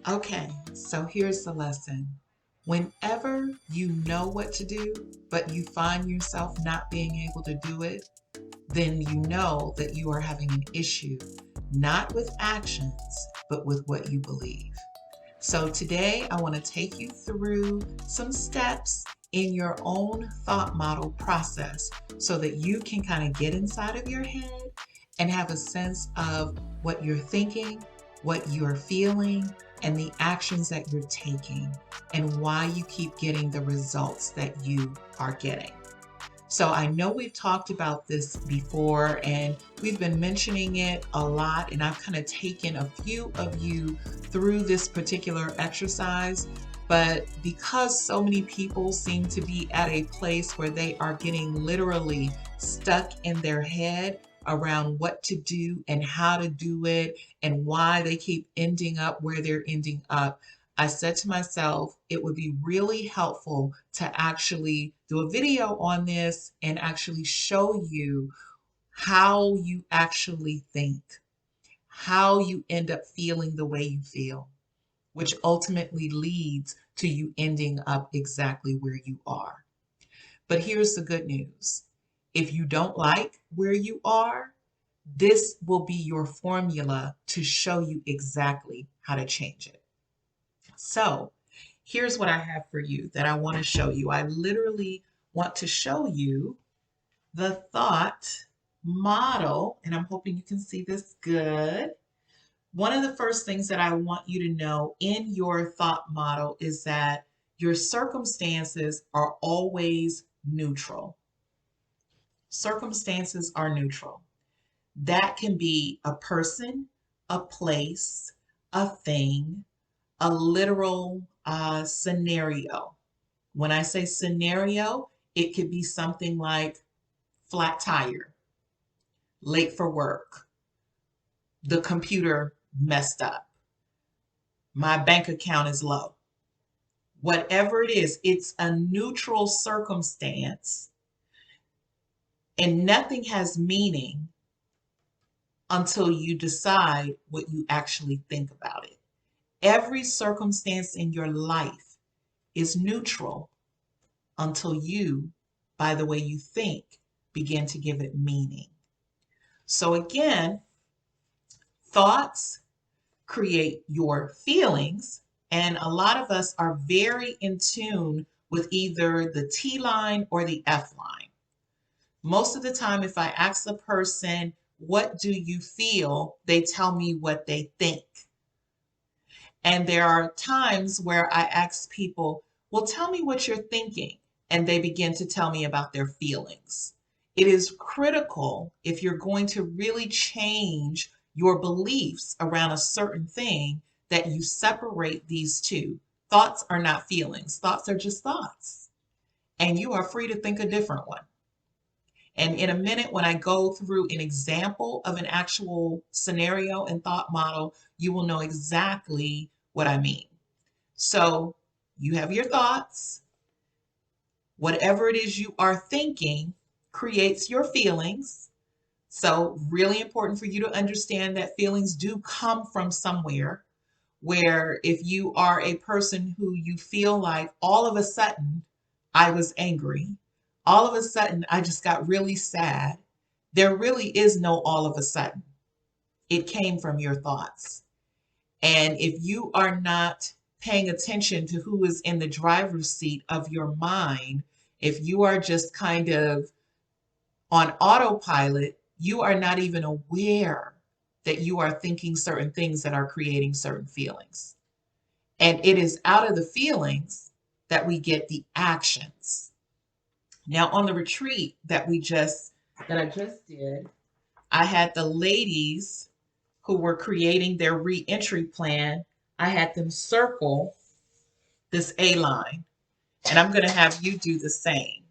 Okay, so here's the lesson. Whenever you know what to do, but you find yourself not being able to do it, then you know that you are having an issue, not with actions, but with what you believe. So today I want to take you through some steps in your own thought model process so that you can kind of get inside of your head and have a sense of what you're thinking, what you're feeling, and the actions that you're taking, and why you keep getting the results that you are getting. So I know we've talked about this before and we've been mentioning it a lot, and I've kind of taken a few of you through this particular exercise. But because so many people seem to be at a place where they are getting literally stuck in their head around what to do and how to do it and why they keep ending up where they're ending up, I said to myself, it would be really helpful to actually do a video on this and actually show you how you actually think, how you end up feeling the way you feel, which ultimately leads to you ending up exactly where you are. But here's the good news. If you don't like where you are, this will be your formula to show you exactly how to change it. So, here's what I have for you that I want to show you. I literally want to show you the thought model, and I'm hoping you can see this good. One of the first things that I want you to know in your thought model is that your circumstances are always neutral. Circumstances are neutral. That can be a person, a place, a thing, a literal scenario. When I say scenario, it could be something like flat tire, late for work, the computer messed up, my bank account is low. Whatever it is, it's a neutral circumstance and nothing has meaning until you decide what you actually think about it. Every circumstance in your life is neutral until you, by the way you think, begin to give it meaning. So again, thoughts create your feelings, and a lot of us are very in tune with either the T line or the F line. Most of the time, if I ask a person, what do you feel? They tell me what they think. And there are times where I ask people, well, tell me what you're thinking. And they begin to tell me about their feelings. It is critical if you're going to really change your beliefs around a certain thing that you separate these two. Thoughts are not feelings, thoughts are just thoughts. And you are free to think a different one. And in a minute, when I go through an example of an actual scenario and thought model, you will know exactly what I mean. So you have your thoughts. Whatever it is you are thinking creates your feelings. So, really important for you to understand that feelings do come from somewhere. Where if you are a person who you feel like all of a sudden I was angry, all of a sudden I just got really sad, there really is no all of a sudden. It came from your thoughts. And if you are not paying attention to who is in the driver's seat of your mind, if you are just kind of on autopilot, you are not even aware that you are thinking certain things that are creating certain feelings. And it is out of the feelings that we get the actions. Now, on the retreat that I just did, I had the ladies who were creating their reentry plan. I had them circle this A line, and I'm going to have you do the same.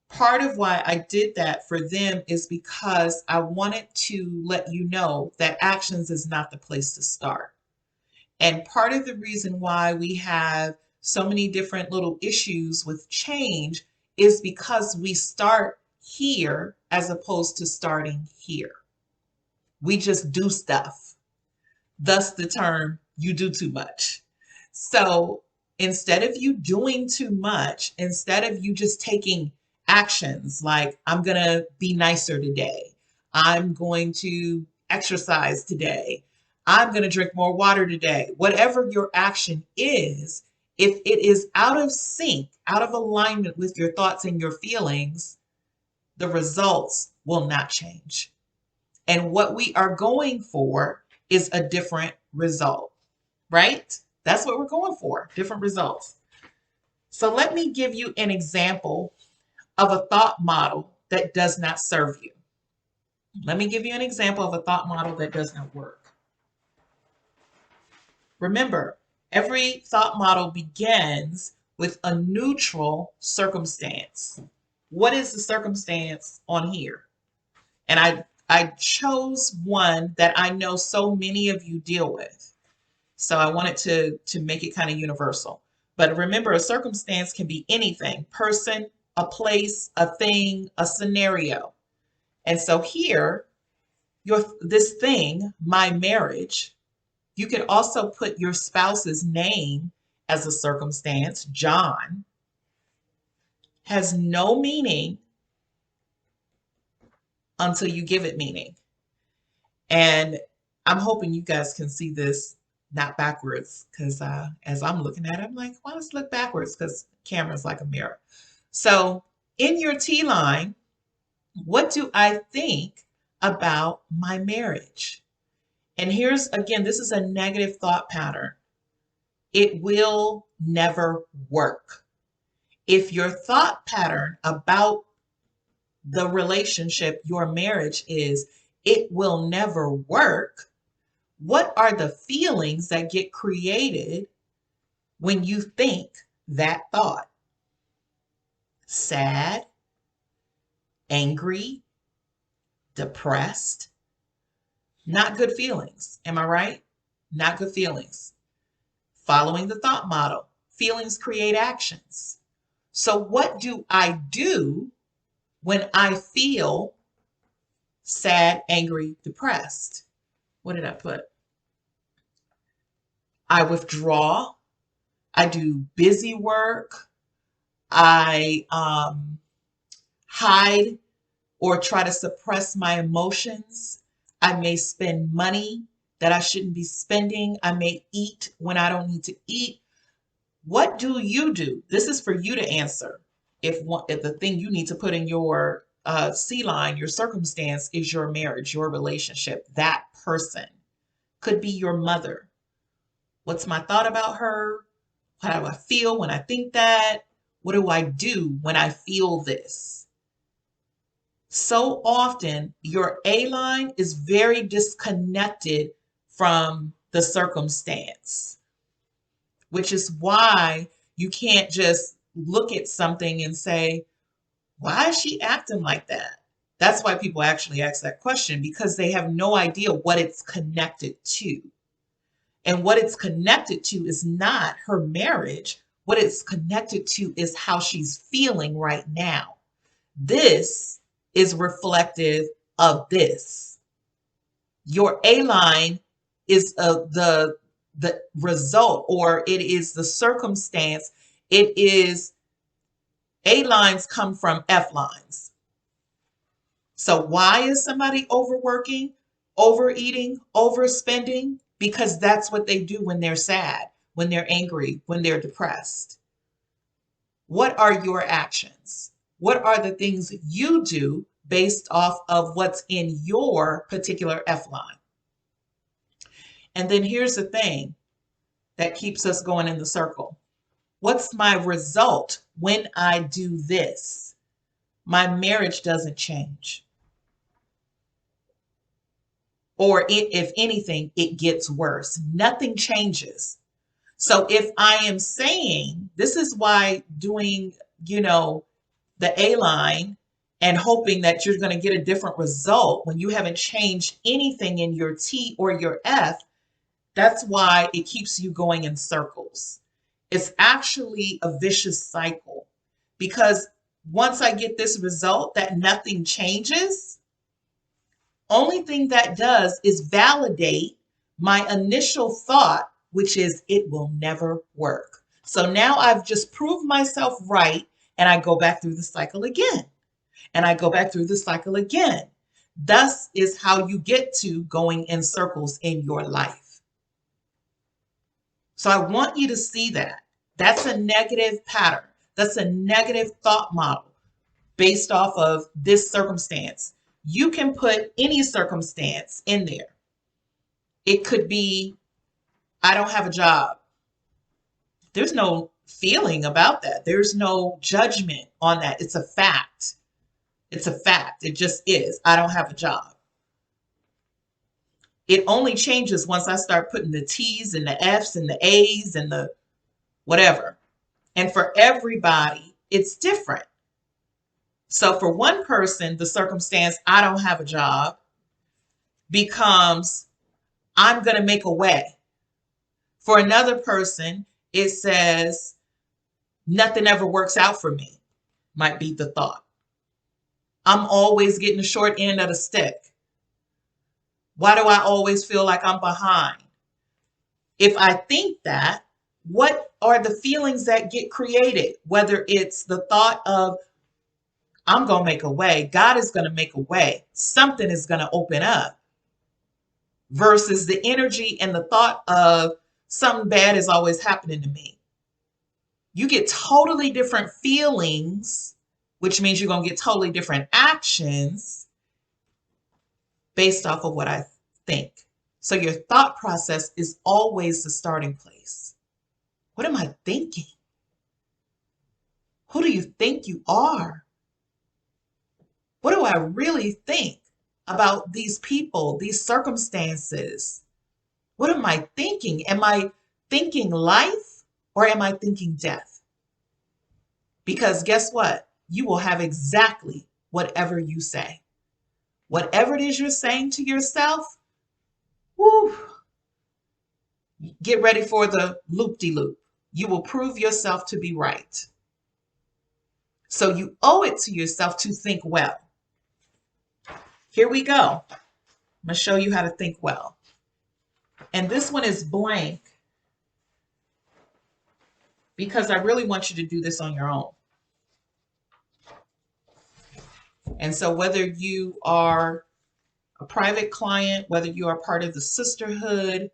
Part of why I did that for them is because I wanted to let you know that actions is not the place to start. And part of the reason why we have so many different little issues with change is because we start here as opposed to starting here. We just do stuff. Thus the term you do too much. So instead of you doing too much, instead of you just taking actions like, I'm going to be nicer today, I'm going to exercise today, I'm going to drink more water today, whatever your action is, if it is out of sync, out of alignment with your thoughts and your feelings, the results will not change. And what we are going for is a different result, right? That's what we're going for, different results. So let me give you an example of a thought model that does not serve you. Let me give you an example of a thought model that does not work. Remember, every thought model begins with a neutral circumstance. What is the circumstance on here? And I chose one that I know so many of you deal with. So I wanted to make it kind of universal. But remember, a circumstance can be anything: person, a place, a thing, a scenario. And so here, this thing, my marriage, you could also put your spouse's name as a circumstance. John has no meaning until you give it meaning. And I'm hoping you guys can see this not backwards, because as I'm looking at it, I'm like, why does it look backwards? Because camera's like a mirror. So in your T line, what do I think about my marriage? And here's, again, this is a negative thought pattern. It will never work. If your thought pattern about the relationship, your marriage, is it will never work, what are the feelings that get created when you think that thought? Sad, angry, depressed. Not good feelings. Am I right? Not good feelings. Following the thought model, feelings create actions. So what do I do when I feel sad, angry, depressed? What did I put? I withdraw. I do busy work. I hide or try to suppress my emotions. I may spend money that I shouldn't be spending. I may eat when I don't need to eat. What do you do? This is for you to answer. If the thing you need to put in your C line, your circumstance, is your marriage, your relationship, that person could be your mother. What's my thought about her? How do I feel when I think that? What do I do when I feel this? So often, your A line is very disconnected from the circumstance, which is why you can't just look at something and say, why is she acting like that? That's why people actually ask that question, because they have no idea what it's connected to. And what it's connected to is not her marriage. What it's connected to is how she's feeling right now. This is reflective of this. Your A line is the result, or it is the circumstance. It is, A lines come from F lines. So why is somebody overworking, overeating, overspending? Because that's what they do when they're sad, when they're angry, when they're depressed. What are your actions? What are the things you do based off of what's in your particular F line? And then here's the thing that keeps us going in the circle. What's my result when I do this? My marriage doesn't change. Or if anything, it gets worse. Nothing changes. So if I am saying, this is why doing, the A line and hoping that you're going to get a different result when you haven't changed anything in your T or your F, that's why it keeps you going in circles. It's actually a vicious cycle, because once I get this result that nothing changes, only thing that does is validate my initial thought which is it will never work. So now I've just proved myself right, and I go back through the cycle again, and I go back through the cycle again. Thus is how you get to going in circles in your life. So I want you to see that. That's a negative pattern. That's a negative thought model based off of this circumstance. You can put any circumstance in there. It could be, I don't have a job. There's no feeling about that. There's no judgment on that. It's a fact. It's a fact. It just is. I don't have a job. It only changes once I start putting the T's and the F's and the A's and the whatever. And for everybody, it's different. So for one person, the circumstance, I don't have a job, becomes, I'm going to make a way. For another person, it says, nothing ever works out for me, might be the thought. I'm always getting the short end of the stick. Why do I always feel like I'm behind? If I think that, what are the feelings that get created? Whether it's the thought of, I'm going to make a way, God is going to make a way, something is going to open up, versus the energy and the thought of something bad is always happening to me. You get totally different feelings, which means you're going to get totally different actions based off of what I think. So your thought process is always the starting place. What am I thinking? Who do you think you are? What do I really think about these people, these circumstances? What am I thinking? Am I thinking life or am I thinking death? Because guess what? You will have exactly whatever you say. Whatever it is you're saying to yourself, whoo, get ready for the loop-de-loop. You will prove yourself to be right. So you owe it to yourself to think well. Here we go. I'm going to show you how to think well. And this one is blank because I really want you to do this on your own. And so whether you are a private client, whether you are part of the sisterhood,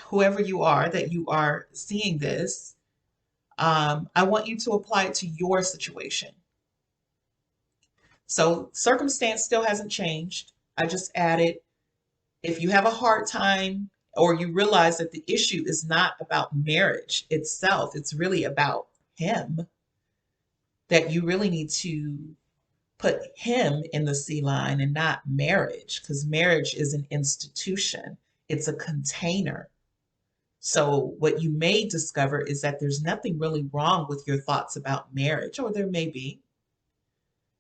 whoever you are that you are seeing this, I want you to apply it to your situation. So circumstance still hasn't changed. I just added, if you have a hard time or you realize that the issue is not about marriage itself, it's really about him, that you really need to put him in the C line and not marriage, because marriage is an institution. It's a container. So what you may discover is that there's nothing really wrong with your thoughts about marriage, or there may be.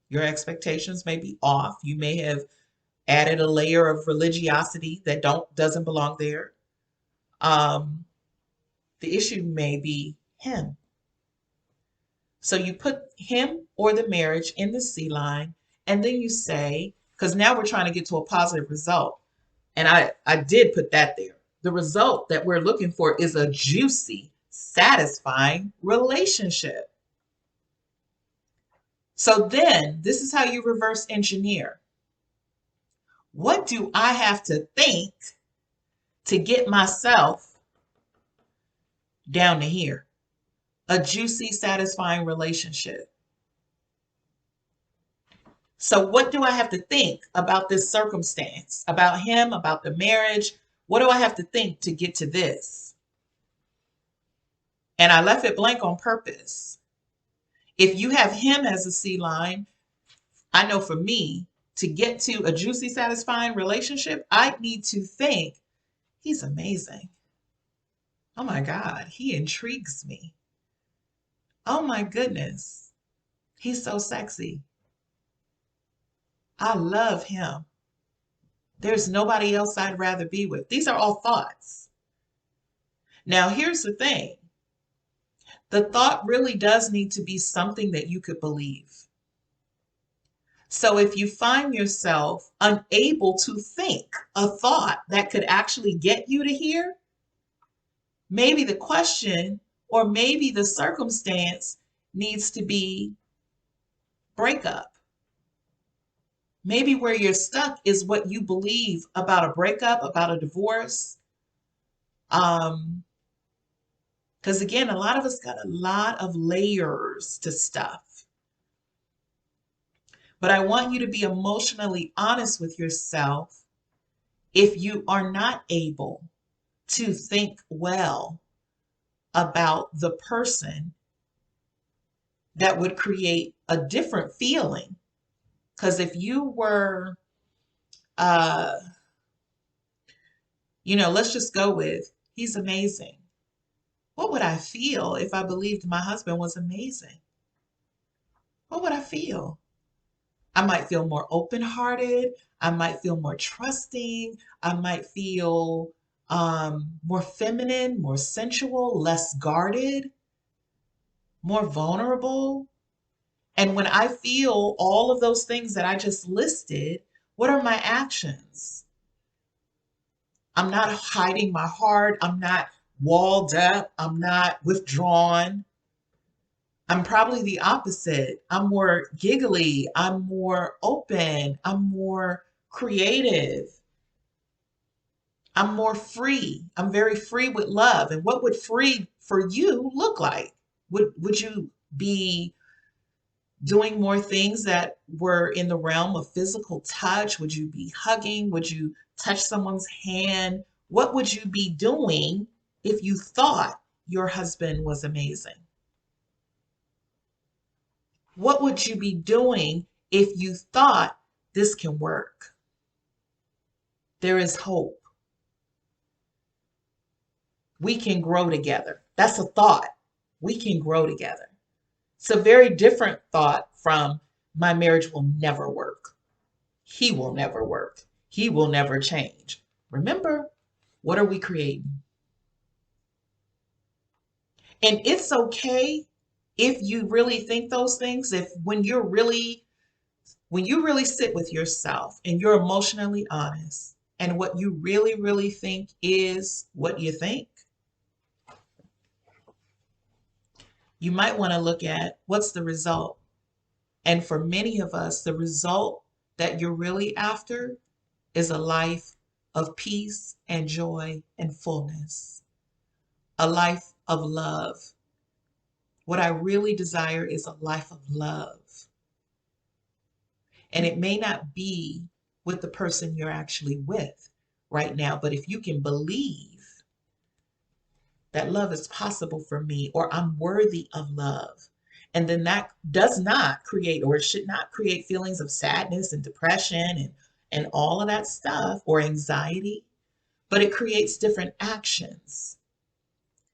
Your expectations may be off. You may have added a layer of religiosity that doesn't belong there. The issue may be him. So you put him or the marriage in the C line, and then you say, because now we're trying to get to a positive result. And I did put that there. The result that we're looking for is a juicy, satisfying relationship. So then this is how you reverse engineer. What do I have to think to get myself down to here? A juicy, satisfying relationship. So what do I have to think about this circumstance, about him, about the marriage? What do I have to think to get to this? And I left it blank on purpose. If you have him as a C line, I know for me, to get to a juicy, satisfying relationship, I need to think, he's amazing. Oh my God, he intrigues me. Oh my goodness, he's so sexy. I love him. There's nobody else I'd rather be with. These are all thoughts. Now, here's the thing. The thought really does need to be something that you could believe. So if you find yourself unable to think a thought that could actually get you to here, maybe the question or maybe the circumstance needs to be breakup. Maybe where you're stuck is what you believe about a breakup, about a divorce. Because again, a lot of us got a lot of layers to stuff. But I want you to be emotionally honest with yourself if you are not able to think well about the person that would create a different feeling. Because if you were, uh, let's just go with, he's amazing. What would I feel if I believed my husband was amazing? What would I feel? I might feel more open-hearted. I might feel more trusting. I might feel more feminine, more sensual, less guarded, more vulnerable. And when I feel all of those things that I just listed, what are my actions? I'm not hiding my heart. I'm not walled up. I'm not withdrawn. I'm probably the opposite. I'm more giggly. I'm more open. I'm more creative. I'm more free. I'm very free with love. And what would free for you look like? Would you be doing more things that were in the realm of physical touch? Would you be hugging? Would you touch someone's hand? What would you be doing if you thought your husband was amazing? What would you be doing if you thought this can work? There is hope. We can grow together. That's a thought. We can grow together. It's a very different thought from my marriage will never work. He will never work. He will never change. Remember, what are we creating? And it's okay if you really think those things, if when you really sit with yourself and you're emotionally honest and what you really, really think is what you think, you might want to look at what's the result. And for many of us, the result that you're really after is a life of peace and joy and fullness, a life of love. What I really desire is a life of love. And it may not be with the person you're actually with right now, but if you can believe that love is possible for me or I'm worthy of love, and then that does not create or it should not create feelings of sadness and depression and all of that stuff or anxiety, but it creates different actions.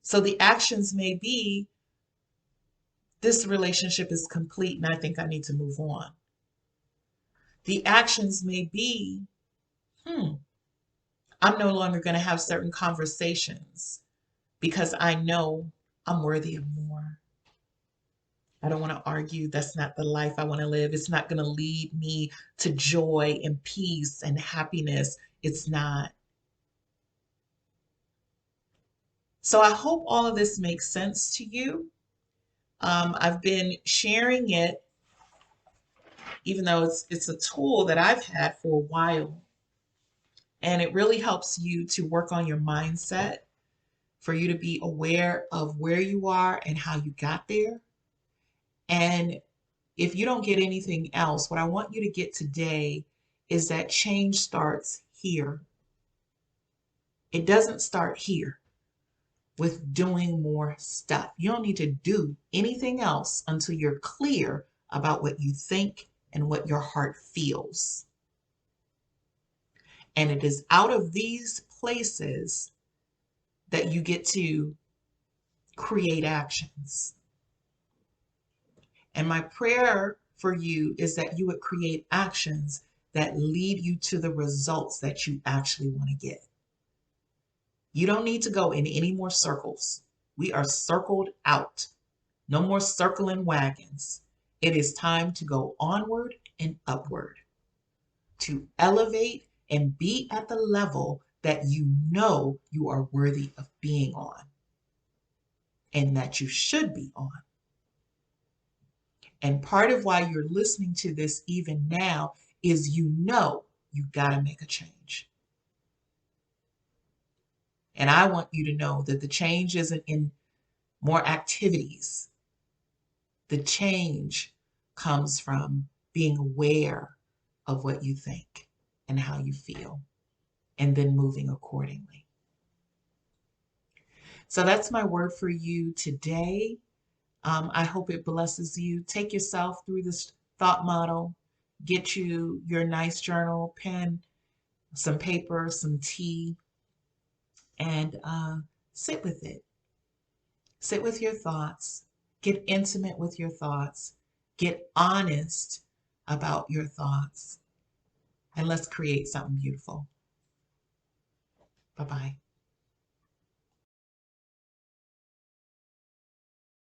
So the actions may be this relationship is complete and I think I need to move on. The actions may be, I'm no longer going to have certain conversations because I know I'm worthy of more. I don't want to argue. That's not the life I want to live. It's not going to lead me to joy and peace and happiness. It's not. So I hope all of this makes sense to you. I've been sharing it, even though it's a tool that I've had for a while, and it really helps you to work on your mindset, for you to be aware of where you are and how you got there. And if you don't get anything else, what I want you to get today is that change starts here. It doesn't start here with doing more stuff. You don't need to do anything else until you're clear about what you think and what your heart feels. And it is out of these places that you get to create actions. And my prayer for you is that you would create actions that lead you to the results that you actually want to get. You don't need to go in any more circles. We are circled out. No more circling wagons. It is time to go onward and upward, to elevate and be at the level that you know you are worthy of being on and that you should be on. And part of why you're listening to this even now is you know you got to make a change. And I want you to know that the change isn't in more activities. The change comes from being aware of what you think and how you feel, and then moving accordingly. So that's my word for you today. I hope it blesses you. Take yourself through this thought model. Get you your nice journal, pen, some paper, some tea, and sit with it. Sit with your thoughts. Get intimate with your thoughts. Get honest about your thoughts. And let's create something beautiful. Bye-bye.